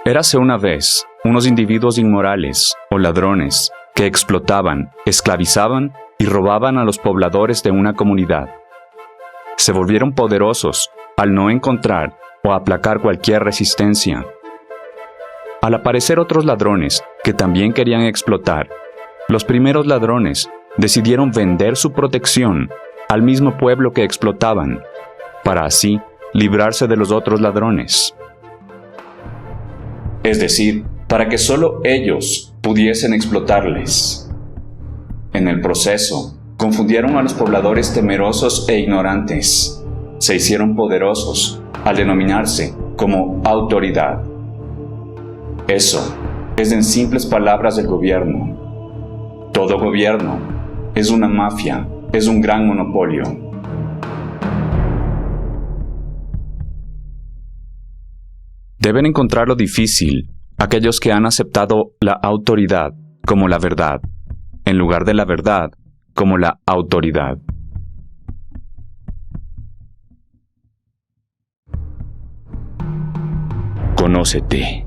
Érase una vez unos individuos inmorales o ladrones que explotaban, esclavizaban y robaban a los pobladores de una comunidad. Se volvieron poderosos al no encontrar o aplacar cualquier resistencia. Al aparecer otros ladrones que también querían explotar, los primeros ladrones decidieron vender su protección al mismo pueblo que explotaban, para así librarse de los otros ladrones. Es decir, para que solo ellos pudiesen explotarles. En el proceso, confundieron a los pobladores temerosos e ignorantes. Se hicieron poderosos al denominarse como autoridad. Eso es en simples palabras el gobierno. Todo gobierno es una mafia, es un gran monopolio. Deben encontrarlo difícil aquellos que han aceptado la autoridad como la verdad, en lugar de la verdad como la autoridad. Conócete.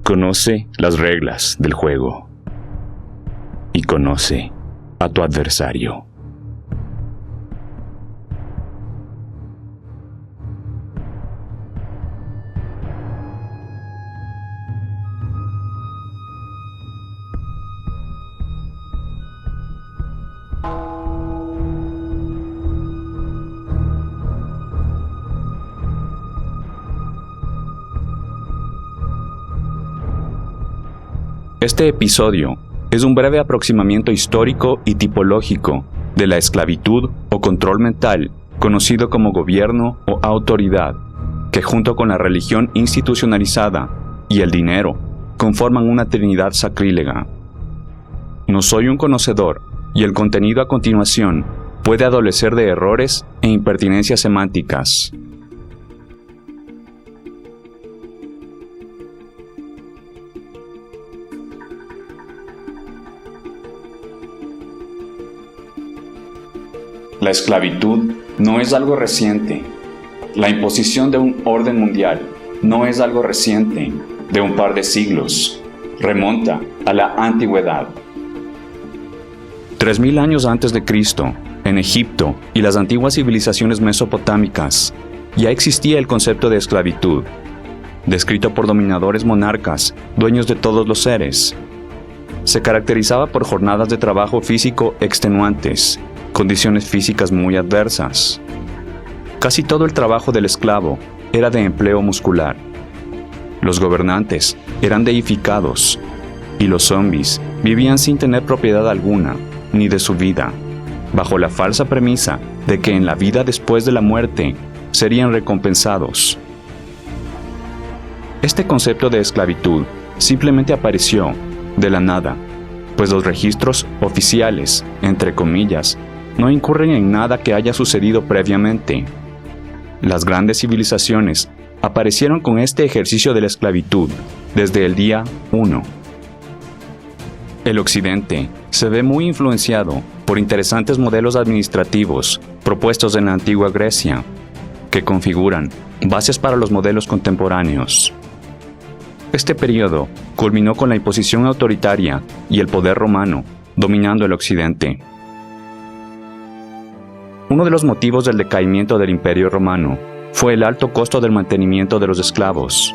Conoce las reglas del juego y conoce a tu adversario. Este episodio es un breve aproximamiento histórico y tipológico de la esclavitud o control mental, conocido como gobierno o autoridad, que junto con la religión institucionalizada y el dinero conforman una trinidad sacrílega. No soy un conocedor y el contenido a continuación puede adolecer de errores e impertinencias semánticas. La esclavitud no es algo reciente. La imposición de un orden mundial no es algo reciente, de un par de siglos. Remonta a la antigüedad. 3000 años antes de Cristo, en Egipto y las antiguas civilizaciones mesopotámicas, ya existía el concepto de esclavitud, descrito por dominadores monarcas, dueños de todos los seres. Se caracterizaba por jornadas de trabajo físico extenuantes, condiciones físicas muy adversas. Casi todo el trabajo del esclavo era de empleo muscular. Los gobernantes eran deificados y los zombies vivían sin tener propiedad alguna, ni de su vida, bajo la falsa premisa de que en la vida después de la muerte serían recompensados. Este concepto de esclavitud simplemente apareció de la nada, pues los registros oficiales, entre comillas, no incurren en nada que haya sucedido previamente. Las grandes civilizaciones aparecieron con este ejercicio de la esclavitud desde el día 1. El Occidente se ve muy influenciado por interesantes modelos administrativos propuestos en la antigua Grecia, que configuran bases para los modelos contemporáneos. Este periodo culminó con la imposición autoritaria y el poder romano dominando el Occidente. Uno de los motivos del decaimiento del Imperio Romano fue el alto costo del mantenimiento de los esclavos.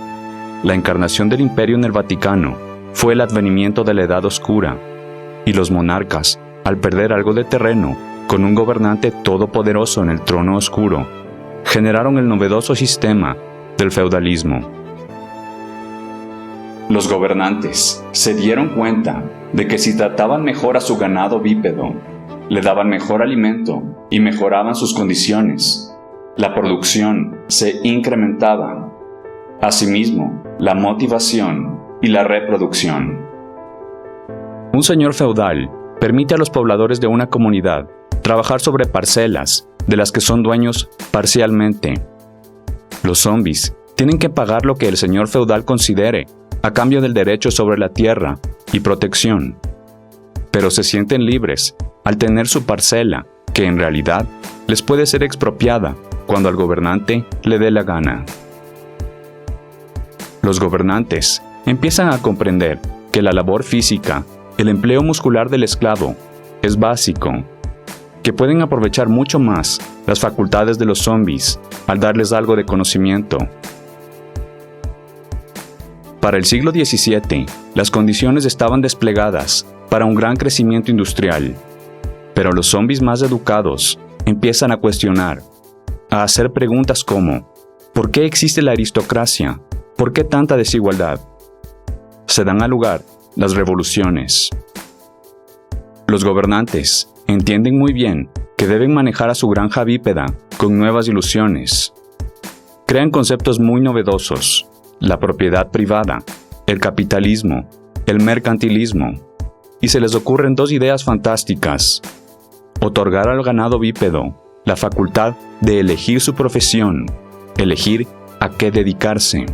La encarnación del imperio en el Vaticano fue el advenimiento de la Edad Oscura, y los monarcas, al perder algo de terreno, con un gobernante todopoderoso en el trono oscuro, generaron el novedoso sistema del feudalismo. Los gobernantes se dieron cuenta de que si trataban mejor a su ganado bípedo, le daban mejor alimento y mejoraban sus condiciones, la producción se incrementaba. Asimismo, la motivación y la reproducción. Un señor feudal permite a los pobladores de una comunidad trabajar sobre parcelas de las que son dueños parcialmente. Los zombies tienen que pagar lo que el señor feudal considere a cambio del derecho sobre la tierra y protección, pero se sienten libres al tener su parcela, que en realidad les puede ser expropiada cuando al gobernante le dé la gana. Los gobernantes empiezan a comprender que la labor física, el empleo muscular del esclavo, es básico, que pueden aprovechar mucho más las facultades de los zombies al darles algo de conocimiento. Para el siglo XVII, las condiciones estaban desplegadas para un gran crecimiento industrial, pero los zombies más educados empiezan a cuestionar, a hacer preguntas como: ¿por qué existe la aristocracia? ¿Por qué tanta desigualdad? Se dan a lugar las revoluciones. Los gobernantes entienden muy bien que deben manejar a su granja bípeda con nuevas ilusiones. Crean conceptos muy novedosos: la propiedad privada, el capitalismo, el mercantilismo, y se les ocurren dos ideas fantásticas: otorgar al ganado bípedo la facultad de elegir su profesión, elegir a qué dedicarse,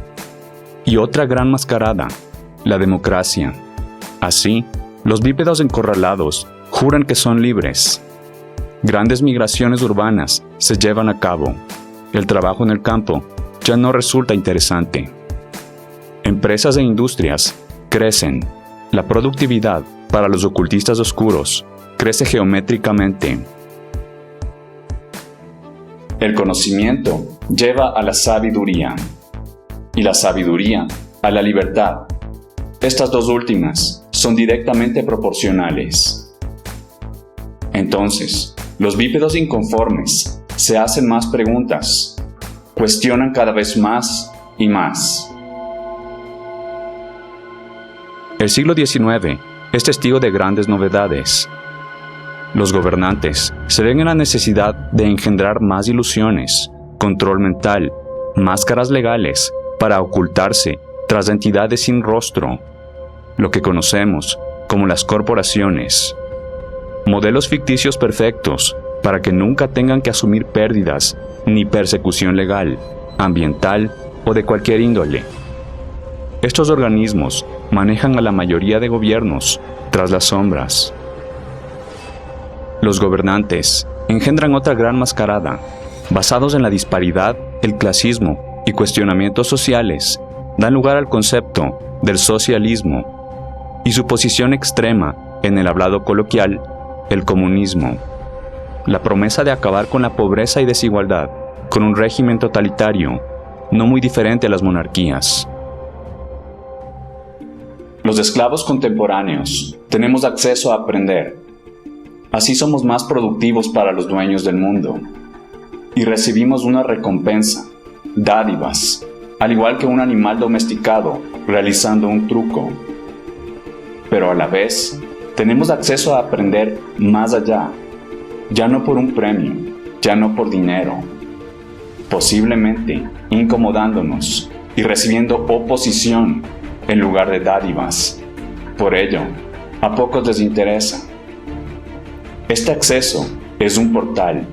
y otra gran mascarada, la democracia. Así, los bípedos encorralados juran que son libres. Grandes migraciones urbanas se llevan a cabo. El trabajo en el campo ya no resulta interesante. Empresas e industrias crecen. La productividad para los ocultistas oscuros crece geométricamente. El conocimiento lleva a la sabiduría, y la sabiduría a la libertad. Estas dos últimas son directamente proporcionales. Entonces, los bípedos inconformes se hacen más preguntas, cuestionan cada vez más y más. El siglo XIX es testigo de grandes novedades. Los gobernantes se ven en la necesidad de engendrar más ilusiones, control mental, máscaras legales para ocultarse tras entidades sin rostro, lo que conocemos como las corporaciones. Modelos ficticios perfectos para que nunca tengan que asumir pérdidas ni persecución legal, ambiental o de cualquier índole. Estos organismos manejan a la mayoría de gobiernos tras las sombras. Los gobernantes engendran otra gran mascarada. Basados en la disparidad, el clasismo y cuestionamientos sociales, dan lugar al concepto del socialismo y su posición extrema en el hablado coloquial, el comunismo. La promesa de acabar con la pobreza y desigualdad con un régimen totalitario, no muy diferente a las monarquías. Los esclavos contemporáneos tenemos acceso a aprender. Así somos más productivos para los dueños del mundo. Y recibimos una recompensa, dádivas, al igual que un animal domesticado realizando un truco. Pero a la vez, tenemos acceso a aprender más allá, ya no por un premio, ya no por dinero, posiblemente incomodándonos y recibiendo oposición en lugar de dádivas. Por ello, a pocos les interesa. Este acceso es un portal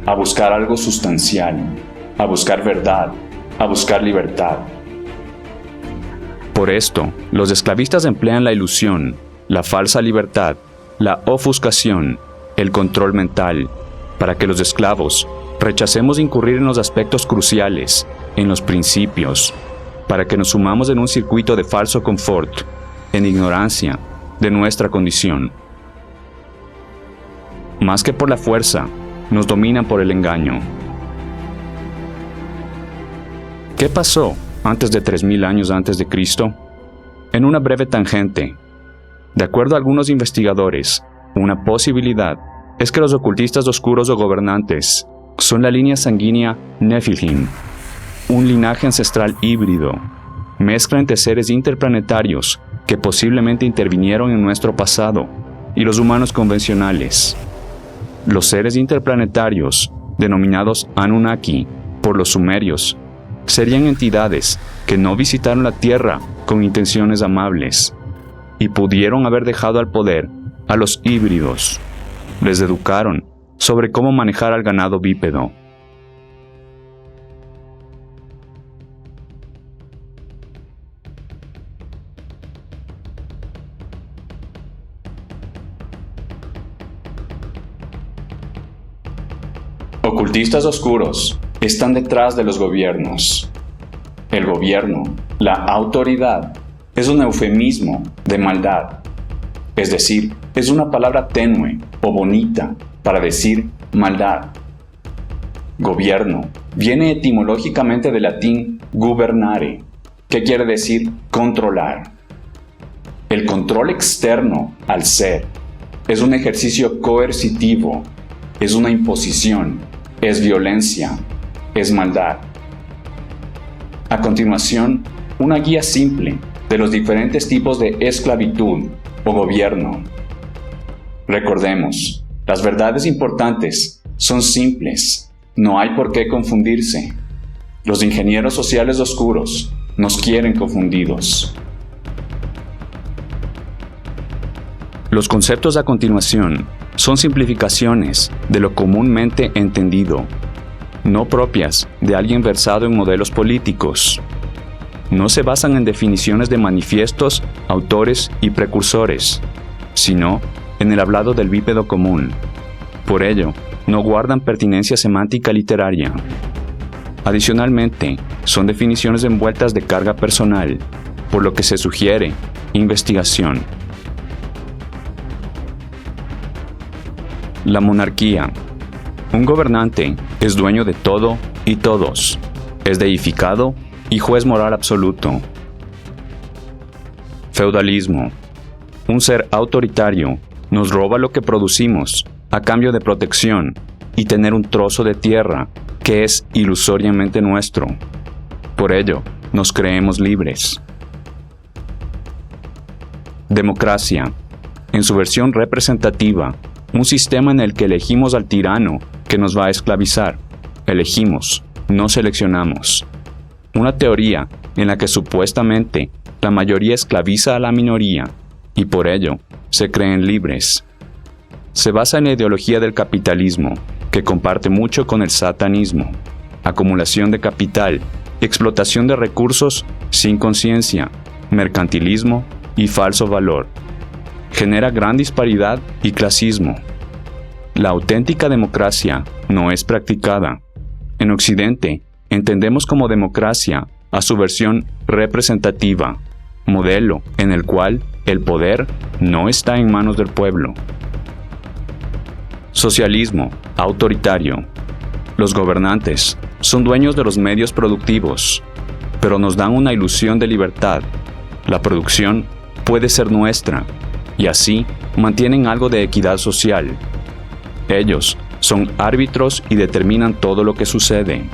a buscar algo sustancial, a buscar verdad, a buscar libertad. Por esto, los esclavistas emplean la ilusión, la falsa libertad, la ofuscación, el control mental, para que los esclavos rechacemos incurrir en los aspectos cruciales, en los principios, para que nos sumamos en un circuito de falso confort, en ignorancia de nuestra condición. Más que por la fuerza, nos dominan por el engaño. ¿Qué pasó antes de 3000 años antes de Cristo? En una breve tangente, de acuerdo a algunos investigadores, una posibilidad es que los ocultistas oscuros o gobernantes son la línea sanguínea Nephilim, un linaje ancestral híbrido, mezcla entre seres interplanetarios que posiblemente intervinieron en nuestro pasado y los humanos convencionales. Los seres interplanetarios, denominados Anunnaki por los sumerios, serían entidades que no visitaron la Tierra con intenciones amables y pudieron haber dejado al poder a los híbridos. Les educaron sobre cómo manejar al ganado bípedo. Ocultistas oscuros están detrás de los gobiernos. El gobierno, la autoridad, es un eufemismo de maldad. Es decir, es una palabra tenue o bonita para decir maldad. Gobierno viene etimológicamente del latín gubernare, que quiere decir controlar. El control externo al ser es un ejercicio coercitivo, es una imposición, es violencia, es maldad. A continuación, una guía simple de los diferentes tipos de esclavitud o gobierno. Recordemos, las verdades importantes son simples, no hay por qué confundirse. Los ingenieros sociales oscuros nos quieren confundidos. Los conceptos a continuación son simplificaciones de lo comúnmente entendido, no propias de alguien versado en modelos políticos. No se basan en definiciones de manifiestos, autores y precursores, sino en el hablado del bípedo común. Por ello, no guardan pertinencia semántica literaria. Adicionalmente, son definiciones envueltas de carga personal, por lo que se sugiere investigación. La monarquía. Un gobernante es dueño de todo y todos. Es deificado y juez moral absoluto. Feudalismo. Un ser autoritario nos roba lo que producimos a cambio de protección y tener un trozo de tierra que es ilusoriamente nuestro. Por ello, nos creemos libres. Democracia. En su versión representativa, un sistema en el que elegimos al tirano que nos va a esclavizar. Elegimos, no seleccionamos. Una teoría en la que supuestamente la mayoría esclaviza a la minoría y por ello se creen libres. Se basa en la ideología del capitalismo, que comparte mucho con el satanismo. Acumulación de capital, explotación de recursos sin conciencia, mercantilismo y falso valor. Genera gran disparidad y clasismo. La auténtica democracia no es practicada. En Occidente, entendemos como democracia a su versión representativa, modelo en el cual el poder no está en manos del pueblo. Socialismo autoritario. Los gobernantes son dueños de los medios productivos, pero nos dan una ilusión de libertad. La producción puede ser nuestra, y así mantienen algo de equidad social. Ellos son árbitros y determinan todo lo que sucede.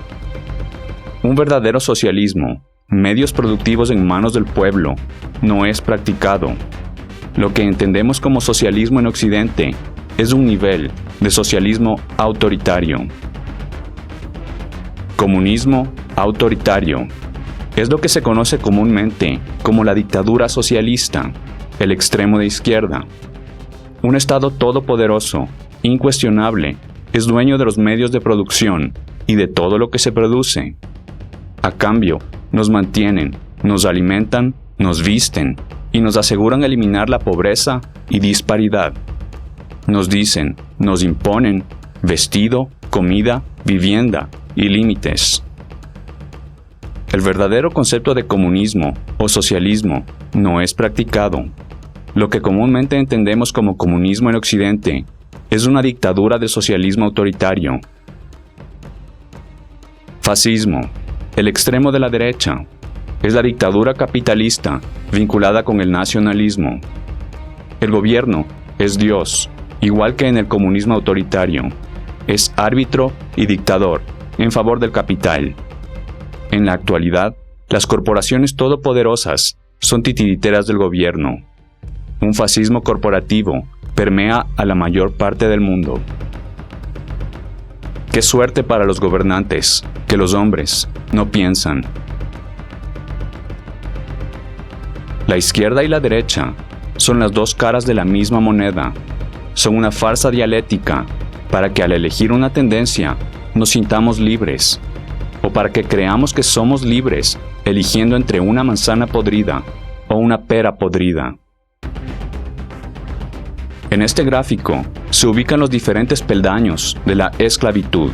Un verdadero socialismo, medios productivos en manos del pueblo, no es practicado. Lo que entendemos como socialismo en Occidente es un nivel de socialismo autoritario. Comunismo autoritario. Es lo que se conoce comúnmente como la dictadura socialista, el extremo de izquierda. Un Estado todopoderoso, incuestionable, es dueño de los medios de producción y de todo lo que se produce. A cambio, nos mantienen, nos alimentan, nos visten y nos aseguran eliminar la pobreza y disparidad. Nos dicen, nos imponen vestido, comida, vivienda y límites. El verdadero concepto de comunismo o socialismo no es practicado. Lo que comúnmente entendemos como comunismo en Occidente es una dictadura de socialismo autoritario. Fascismo, el extremo de la derecha, es la dictadura capitalista vinculada con el nacionalismo. El gobierno es Dios, igual que en el comunismo autoritario. Es árbitro y dictador en favor del capital. En la actualidad, las corporaciones todopoderosas son titiriteras del gobierno. Un fascismo corporativo permea a la mayor parte del mundo. Qué suerte para los gobernantes, que los hombres no piensan. La izquierda y la derecha son las dos caras de la misma moneda. Son una farsa dialéctica para que al elegir una tendencia nos sintamos libres, o para que creamos que somos libres eligiendo entre una manzana podrida o una pera podrida. En este gráfico se ubican los diferentes peldaños de la esclavitud.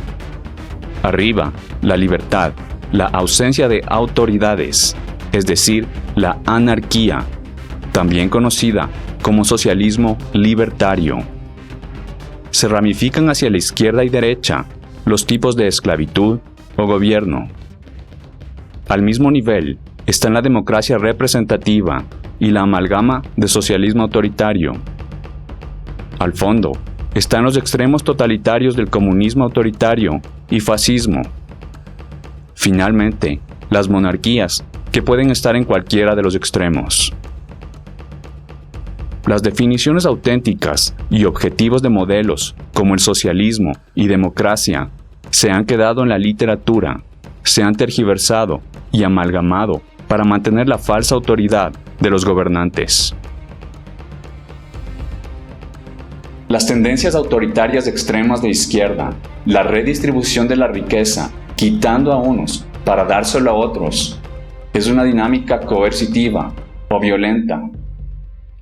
Arriba, la libertad, la ausencia de autoridades, es decir, la anarquía, también conocida como socialismo libertario. Se ramifican hacia la izquierda y derecha los tipos de esclavitud o gobierno. Al mismo nivel están la democracia representativa y la amalgama de socialismo autoritario. Al fondo están los extremos totalitarios del comunismo autoritario y fascismo. Finalmente, las monarquías, que pueden estar en cualquiera de los extremos. Las definiciones auténticas y objetivos de modelos como el socialismo y democracia se han quedado en la literatura, se han tergiversado y amalgamado para mantener la falsa autoridad de los gobernantes. Las tendencias autoritarias extremas de izquierda, la redistribución de la riqueza, quitando a unos para dárselo a otros, es una dinámica coercitiva o violenta.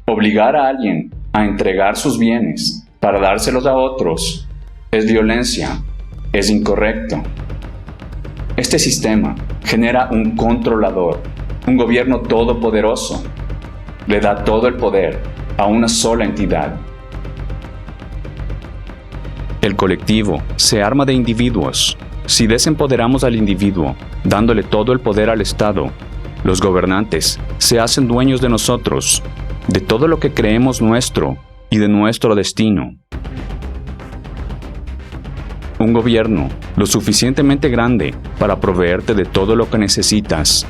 Obligar a alguien a entregar sus bienes para dárselos a otros es violencia, es incorrecto. Este sistema genera un controlador, un gobierno todopoderoso. Le da todo el poder a una sola entidad. El colectivo se arma de individuos. Si desempoderamos al individuo, dándole todo el poder al Estado, los gobernantes se hacen dueños de nosotros, de todo lo que creemos nuestro y de nuestro destino. Un gobierno lo suficientemente grande para proveerte de todo lo que necesitas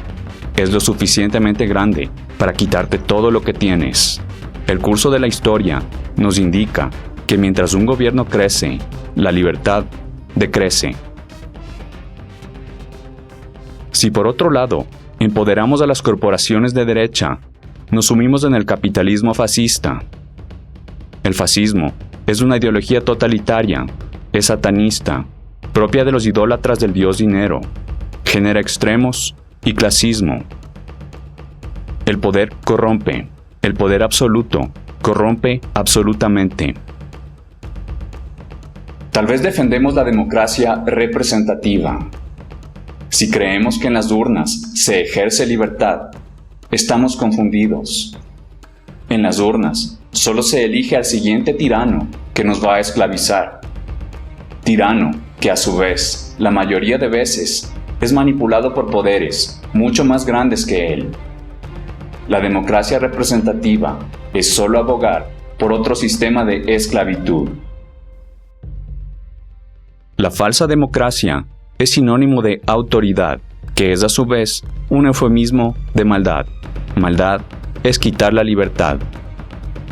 es lo suficientemente grande para quitarte todo lo que tienes. El curso de la historia nos indica que mientras un gobierno crece, la libertad decrece. Si por otro lado, empoderamos a las corporaciones de derecha, nos sumimos en el capitalismo fascista. El fascismo es una ideología totalitaria, es satanista, propia de los idólatras del dios dinero, genera extremos y clasismo. El poder corrompe, el poder absoluto corrompe absolutamente. Tal vez defendemos la democracia representativa. Si creemos que en las urnas se ejerce libertad, estamos confundidos. En las urnas solo se elige al siguiente tirano que nos va a esclavizar. Tirano que a su vez, la mayoría de veces, es manipulado por poderes mucho más grandes que él. La democracia representativa es solo abogar por otro sistema de esclavitud. La falsa democracia es sinónimo de autoridad, que es a su vez un eufemismo de maldad. Maldad es quitar la libertad.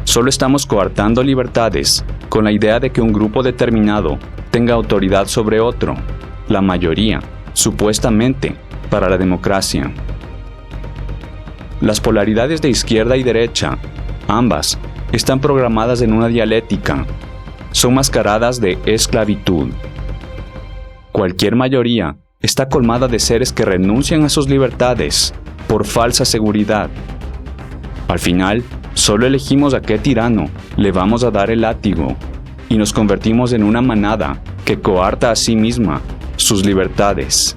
Solo estamos coartando libertades con la idea de que un grupo determinado tenga autoridad sobre otro, la mayoría, supuestamente, para la democracia. Las polaridades de izquierda y derecha, ambas, están programadas en una dialéctica. Son mascaradas de esclavitud. Cualquier mayoría está colmada de seres que renuncian a sus libertades por falsa seguridad. Al final, solo elegimos a qué tirano le vamos a dar el látigo y nos convertimos en una manada que coarta a sí misma sus libertades.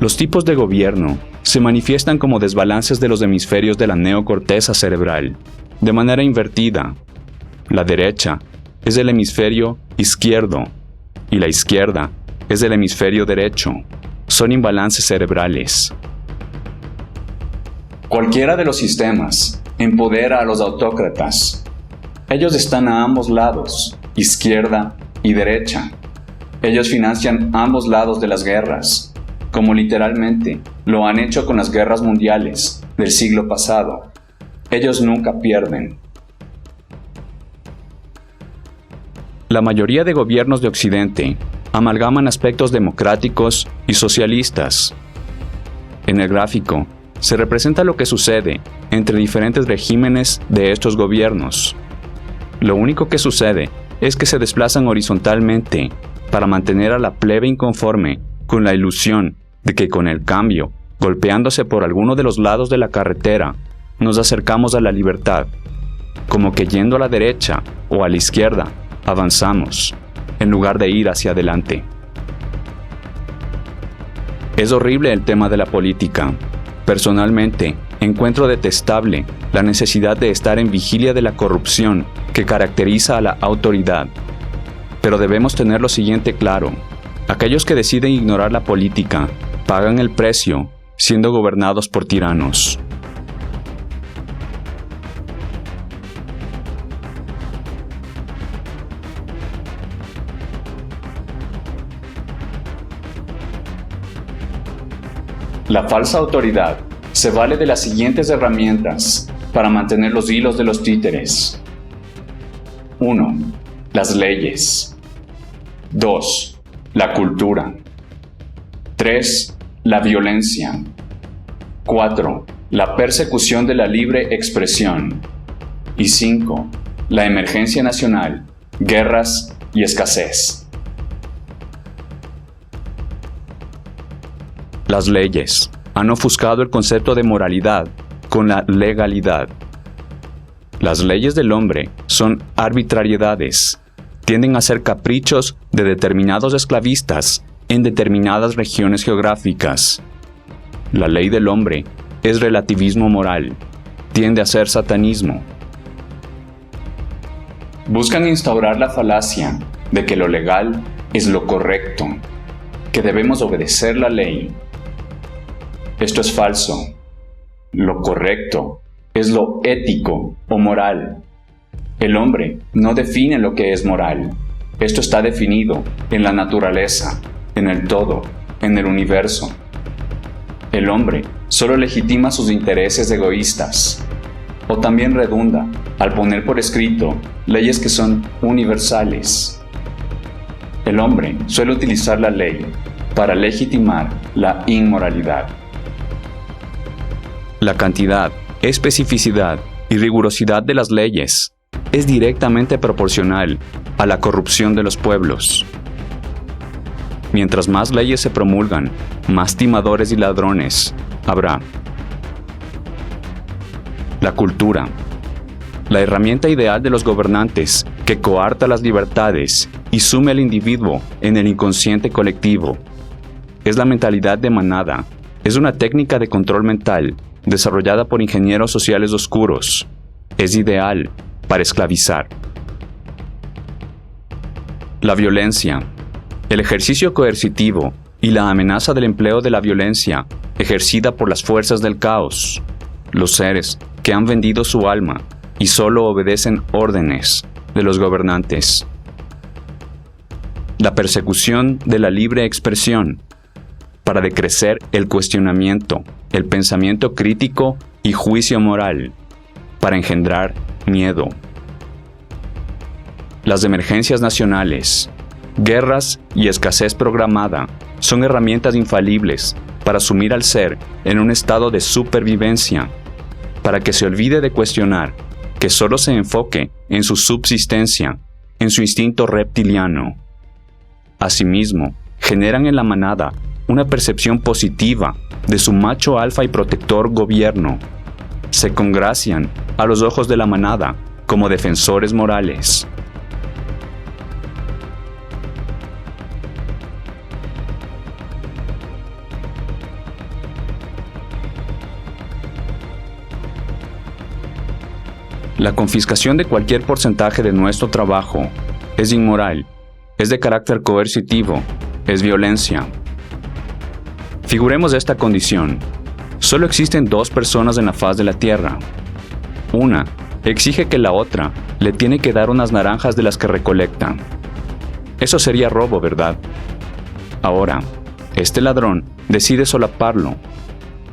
Los tipos de gobierno se manifiestan como desbalances de los hemisferios de la neocorteza cerebral, de manera invertida. La derecha es el hemisferio izquierdo y la izquierda es el hemisferio derecho. Son imbalances cerebrales. Cualquiera de los sistemas empodera a los autócratas. Ellos están a ambos lados, izquierda y derecha. Ellos financian ambos lados de las guerras, como literalmente lo han hecho con las guerras mundiales del siglo pasado. Ellos nunca pierden. La mayoría de gobiernos de Occidente amalgaman aspectos democráticos y socialistas. En el gráfico se representa lo que sucede entre diferentes regímenes de estos gobiernos. Lo único que sucede es que se desplazan horizontalmente para mantener a la plebe inconforme con la ilusión de que con el cambio, golpeándose por alguno de los lados de la carretera, nos acercamos a la libertad, como que yendo a la derecha o a la izquierda, avanzamos. en lugar de ir hacia adelante. Es horrible el tema de la política. Personalmente, encuentro detestable la necesidad de estar en vigilia de la corrupción que caracteriza a la autoridad. Pero debemos tener lo siguiente claro: aquellos que deciden ignorar la política pagan el precio siendo gobernados por tiranos. La falsa autoridad se vale de las siguientes herramientas para mantener los hilos de los títeres. 1. Las leyes. 2. La cultura. 3. La violencia. 4. La persecución de la libre expresión. Y 5. La emergencia nacional, guerras y escasez. Las leyes han ofuscado el concepto de moralidad con la legalidad. Las leyes del hombre son arbitrariedades, tienden a ser caprichos de determinados esclavistas en determinadas regiones geográficas. La ley del hombre es relativismo moral, tiende a ser satanismo. Buscan instaurar la falacia de que lo legal es lo correcto, que debemos obedecer la ley. Esto es falso. Lo correcto es lo ético o moral. El hombre no define lo que es moral. Esto está definido en la naturaleza, en el todo, en el universo. El hombre solo legitima sus intereses egoístas, o también redunda al poner por escrito leyes que son universales. El hombre suele utilizar la ley para legitimar la inmoralidad. La cantidad, especificidad y rigurosidad de las leyes es directamente proporcional a la corrupción de los pueblos. Mientras más leyes se promulgan, más timadores y ladrones habrá. La cultura, la herramienta ideal de los gobernantes que coarta las libertades y sume al individuo en el inconsciente colectivo. Es la mentalidad de manada, es una técnica de control mental desarrollada por ingenieros sociales oscuros. Es ideal para esclavizar. La violencia, el ejercicio coercitivo y la amenaza del empleo de la violencia ejercida por las fuerzas del caos, los seres que han vendido su alma y solo obedecen órdenes de los gobernantes. La persecución de la libre expresión, para decrecer el cuestionamiento, el pensamiento crítico y juicio moral, para engendrar miedo. Las emergencias nacionales, guerras y escasez programada son herramientas infalibles para sumir al ser en un estado de supervivencia, para que se olvide de cuestionar, que solo se enfoque en su subsistencia, en su instinto reptiliano. Asimismo, generan en la manada una percepción positiva de su macho alfa y protector gobierno. Se congracian a los ojos de la manada como defensores morales. La confiscación de cualquier porcentaje de nuestro trabajo es inmoral, es de carácter coercitivo, es violencia. Figuremos esta condición. Solo existen dos personas en la faz de la tierra. Una exige que la otra le tiene que dar unas naranjas de las que recolecta. Eso sería robo, ¿verdad? Ahora, este ladrón decide solaparlo.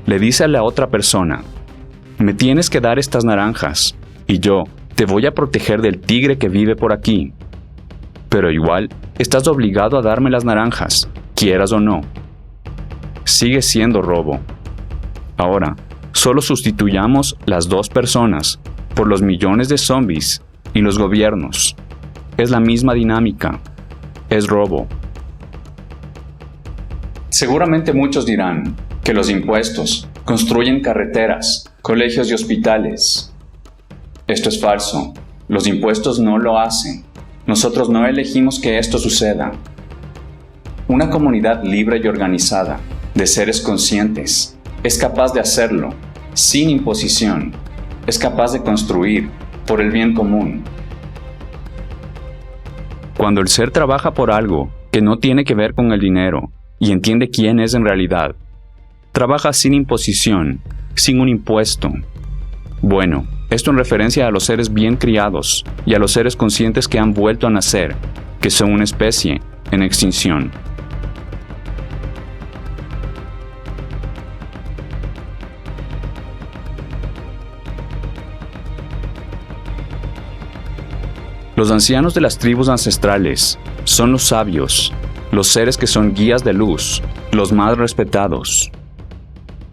Le dice a la otra persona: me tienes que dar estas naranjas, y yo te voy a proteger del tigre que vive por aquí. Pero igual, estás obligado a darme las naranjas, quieras o no. Sigue siendo robo. Ahora, solo sustituyamos las dos personas por los millones de zombies y los gobiernos. Es la misma dinámica. Es robo. Seguramente muchos dirán que los impuestos construyen carreteras, colegios y hospitales. Esto es falso. Los impuestos no lo hacen. nosotros no elegimos que esto suceda. Una comunidad libre y organizada, de seres conscientes, es capaz de hacerlo, sin imposición, es capaz de construir por el bien común. Cuando el ser trabaja por algo que no tiene que ver con el dinero y entiende quién es en realidad, trabaja sin imposición, sin un impuesto. Bueno, esto en referencia a los seres bien criados y a los seres conscientes que han vuelto a nacer, que son una especie en extinción. Los ancianos de las tribus ancestrales son los sabios, los seres que son guías de luz, los más respetados.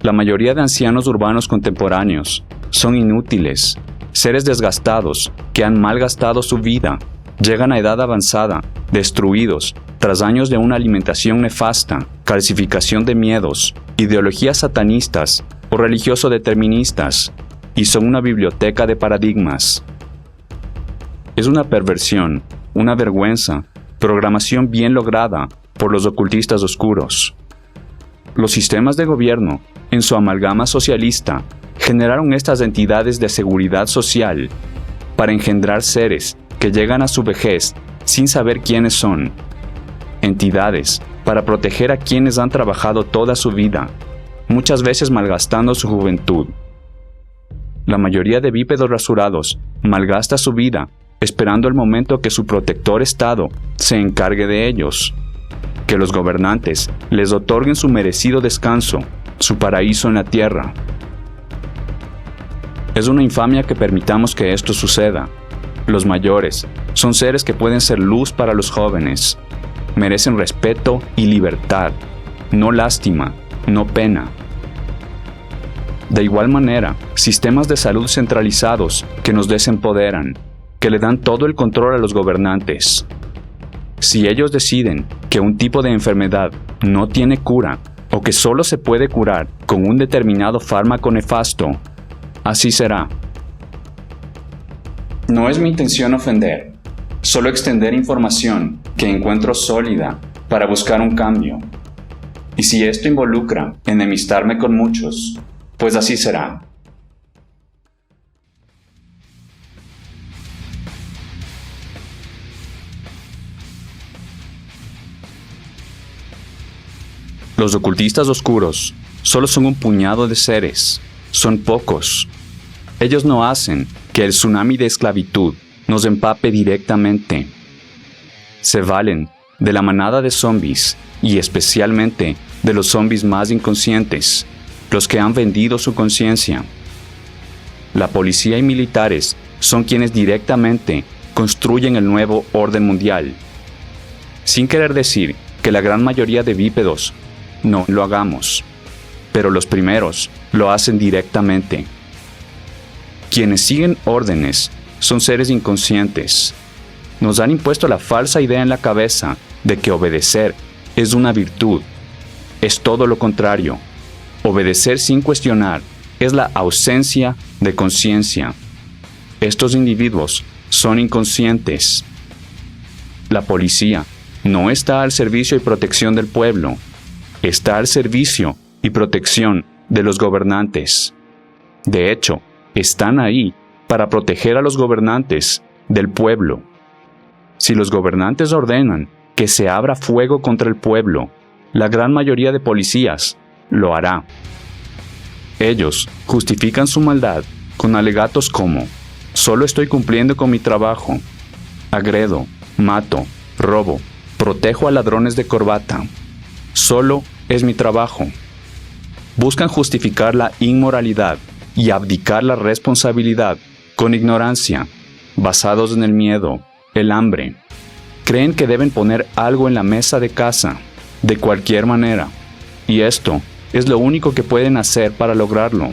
La mayoría de ancianos urbanos contemporáneos son inútiles, seres desgastados que han malgastado su vida, llegan a edad avanzada, destruidos, tras años de una alimentación nefasta, calcificación de miedos, ideologías satanistas o religioso-deterministas, y son una biblioteca de paradigmas. Es una perversión, una vergüenza, programación bien lograda por los ocultistas oscuros. Los sistemas de gobierno, en su amalgama socialista, generaron estas entidades de seguridad social para engendrar seres que llegan a su vejez sin saber quiénes son. Entidades para proteger a quienes han trabajado toda su vida, muchas veces malgastando su juventud. La mayoría de bípedos rasurados malgasta su vida esperando el momento que su protector Estado se encargue de ellos, que los gobernantes les otorguen su merecido descanso, su paraíso en la tierra. Es una infamia que permitamos que esto suceda. Los mayores son seres que pueden ser luz para los jóvenes. Merecen respeto y libertad, no lástima, no pena. De igual manera, sistemas de salud centralizados que nos desempoderan, que le dan todo el control a los gobernantes. Si ellos deciden que un tipo de enfermedad no tiene cura o que solo se puede curar con un determinado fármaco nefasto, así será. No es mi intención ofender, solo extender información que encuentro sólida para buscar un cambio. Y si esto involucra enemistarme con muchos, pues así será. Los ocultistas oscuros solo son un puñado de seres, son pocos. Ellos no hacen que el tsunami de esclavitud nos empape directamente. Se valen de la manada de zombies y especialmente de los zombies más inconscientes, los que han vendido su conciencia. La policía y militares son quienes directamente construyen el nuevo orden mundial. Sin querer decir que la gran mayoría de bípedos no lo hagamos, pero los primeros lo hacen directamente. Quienes siguen órdenes son seres inconscientes. Nos han impuesto la falsa idea en la cabeza de que obedecer es una virtud. Es todo lo contrario. Obedecer sin cuestionar es la ausencia de conciencia. Estos individuos son inconscientes. La policía no está al servicio y protección del pueblo. Está al servicio y protección de los gobernantes. De hecho, están ahí para proteger a los gobernantes del pueblo. Si los gobernantes ordenan que se abra fuego contra el pueblo, la gran mayoría de policías lo hará. Ellos justifican su maldad con alegatos como: solo estoy cumpliendo con mi trabajo, agredo, mato, robo, protejo a ladrones de corbata. Solo es mi trabajo. Buscan justificar la inmoralidad y abdicar la responsabilidad con ignorancia, basados en el miedo, el hambre. Creen que deben poner algo en la mesa de casa, de cualquier manera, y esto es lo único que pueden hacer para lograrlo.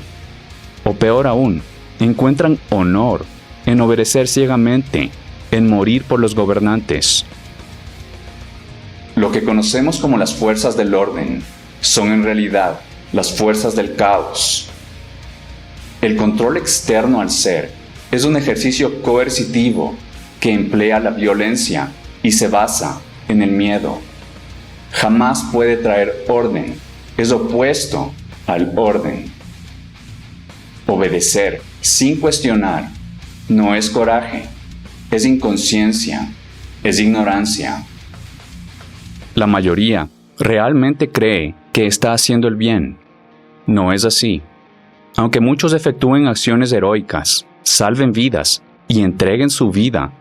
O peor aún, encuentran honor en obedecer ciegamente, en morir por los gobernantes. Lo que conocemos como las fuerzas del orden son en realidad las fuerzas del caos. El control externo al ser es un ejercicio coercitivo que emplea la violencia y se basa en el miedo. Jamás puede traer orden, es opuesto al orden. Obedecer sin cuestionar no es coraje, es inconsciencia, es ignorancia. La mayoría realmente cree que está haciendo el bien. No es así. Aunque muchos efectúen acciones heroicas, salven vidas y entreguen su vida,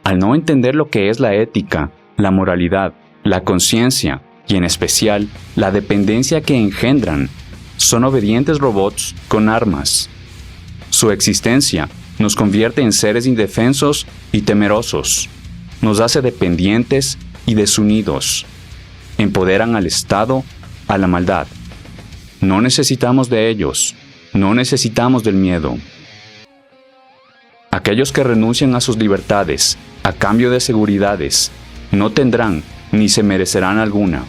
al no entender lo que es la ética, la moralidad, la conciencia y en especial la dependencia que engendran, son obedientes robots con armas. Su existencia nos convierte en seres indefensos y temerosos, nos hace dependientes y desunidos, empoderan al Estado, a la maldad. No necesitamos de ellos, no necesitamos del miedo. Aquellos que renuncian a sus libertades a cambio de seguridades, no tendrán ni se merecerán alguna.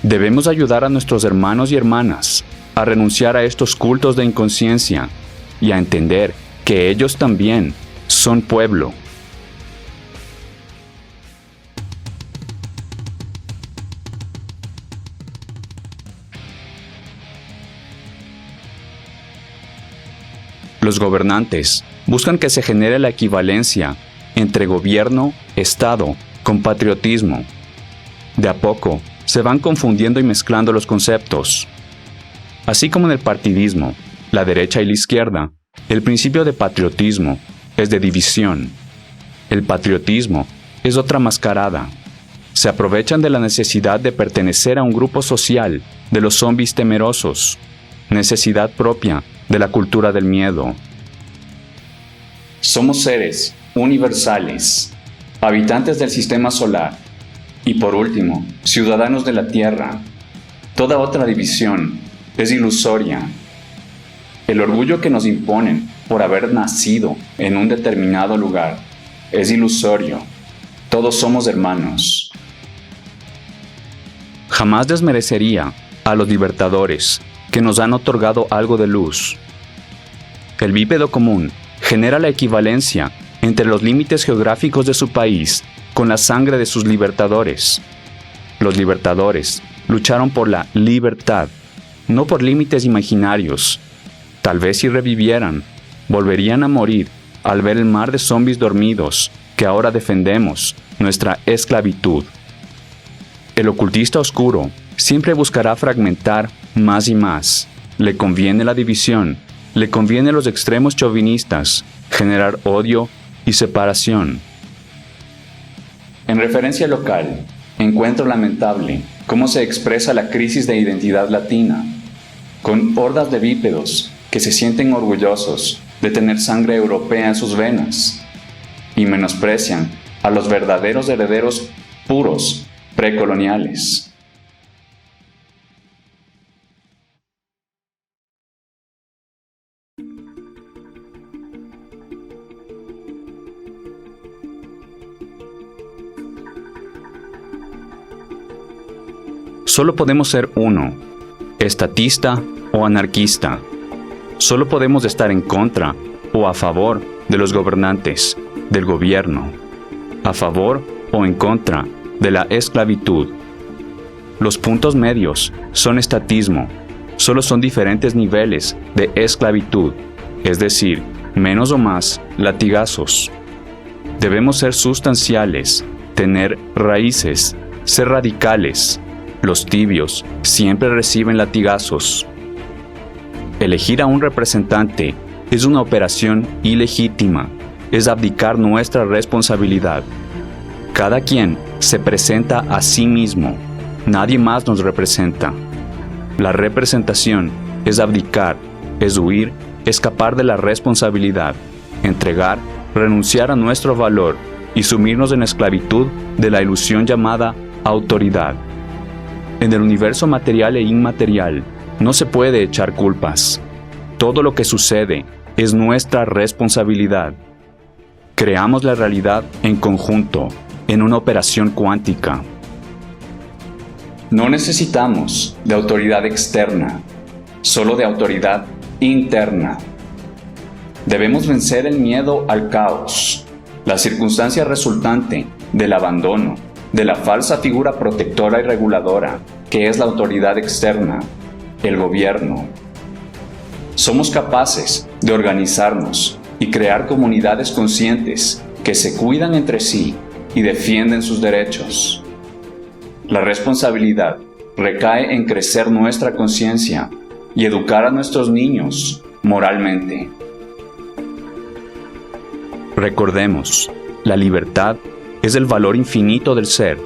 Debemos ayudar a nuestros hermanos y hermanas a renunciar a estos cultos de inconsciencia y a entender que ellos también son pueblo. Los gobernantes buscan que se genere la equivalencia entre gobierno, Estado, con patriotismo. De a poco, se van confundiendo y mezclando los conceptos. Así como en el partidismo, la derecha y la izquierda, el principio de patriotismo es de división. El patriotismo es otra mascarada. Se aprovechan de la necesidad de pertenecer a un grupo social de los zombies temerosos, necesidad propia de la cultura del miedo. Somos seres universales, habitantes del sistema solar y por último, ciudadanos de la Tierra. Toda otra división es ilusoria. El orgullo que nos imponen por haber nacido en un determinado lugar es ilusorio. Todos somos hermanos. Jamás desmerecería a los libertadores que nos han otorgado algo de luz. El bípedo común genera la equivalencia entre los límites geográficos de su país con la sangre de sus libertadores. Los libertadores lucharon por la libertad, no por límites imaginarios. Tal vez si revivieran, volverían a morir al ver el mar de zombies dormidos que ahora defendemos, nuestra esclavitud. El ocultista oscuro siempre buscará fragmentar más y más. Le conviene la división, le conviene los extremos chauvinistas, generar odio y separación. En referencia local, encuentro lamentable cómo se expresa la crisis de identidad latina, con hordas de bípedos que se sienten orgullosos de tener sangre europea en sus venas y menosprecian a los verdaderos herederos puros precoloniales. Solo podemos ser uno, estatista o anarquista. Solo podemos estar en contra o a favor de los gobernantes, del gobierno, a favor o en contra de la esclavitud. Los puntos medios son estatismo, solo son diferentes niveles de esclavitud, es decir, menos o más latigazos. Debemos ser sustanciales, tener raíces, ser radicales. Los tibios siempre reciben latigazos. Elegir a un representante es una operación ilegítima, es abdicar nuestra responsabilidad. Cada quien se presenta a sí mismo, nadie más nos representa. La representación es abdicar, es huir, escapar de la responsabilidad, entregar, renunciar a nuestro valor y sumirnos en la esclavitud de la ilusión llamada autoridad. En el universo material e inmaterial no se puede echar culpas. Todo lo que sucede es nuestra responsabilidad. Creamos la realidad en conjunto, en una operación cuántica. No necesitamos de autoridad externa, solo de autoridad interna. Debemos vencer el miedo al caos, la circunstancia resultante del abandono, de la falsa figura protectora y reguladora que es la autoridad externa, el gobierno. Somos capaces de organizarnos y crear comunidades conscientes que se cuidan entre sí y defienden sus derechos. La responsabilidad recae en crecer nuestra conciencia y educar a nuestros niños moralmente. Recordemos, la libertad es el valor infinito del ser.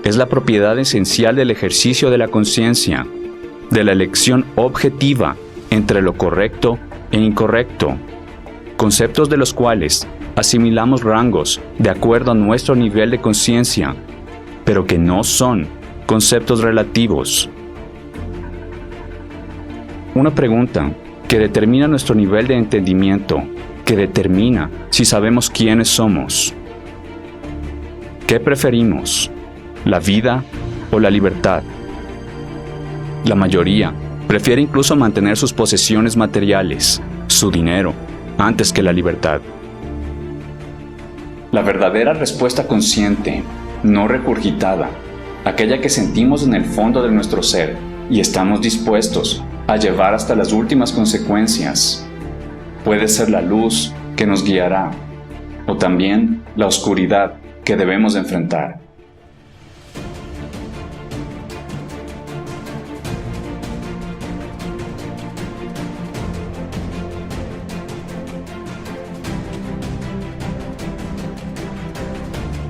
Es la propiedad esencial del ejercicio de la conciencia, de la elección objetiva entre lo correcto e incorrecto, conceptos de los cuales asimilamos rangos de acuerdo a nuestro nivel de conciencia, pero que no son conceptos relativos. Una pregunta que determina nuestro nivel de entendimiento, que determina si sabemos quiénes somos. ¿Qué preferimos? ¿La vida o la libertad? La mayoría prefiere incluso mantener sus posesiones materiales, su dinero, antes que la libertad. La verdadera respuesta consciente, no regurgitada, aquella que sentimos en el fondo de nuestro ser y estamos dispuestos a llevar hasta las últimas consecuencias, puede ser la luz que nos guiará, o también la oscuridad que debemos enfrentar.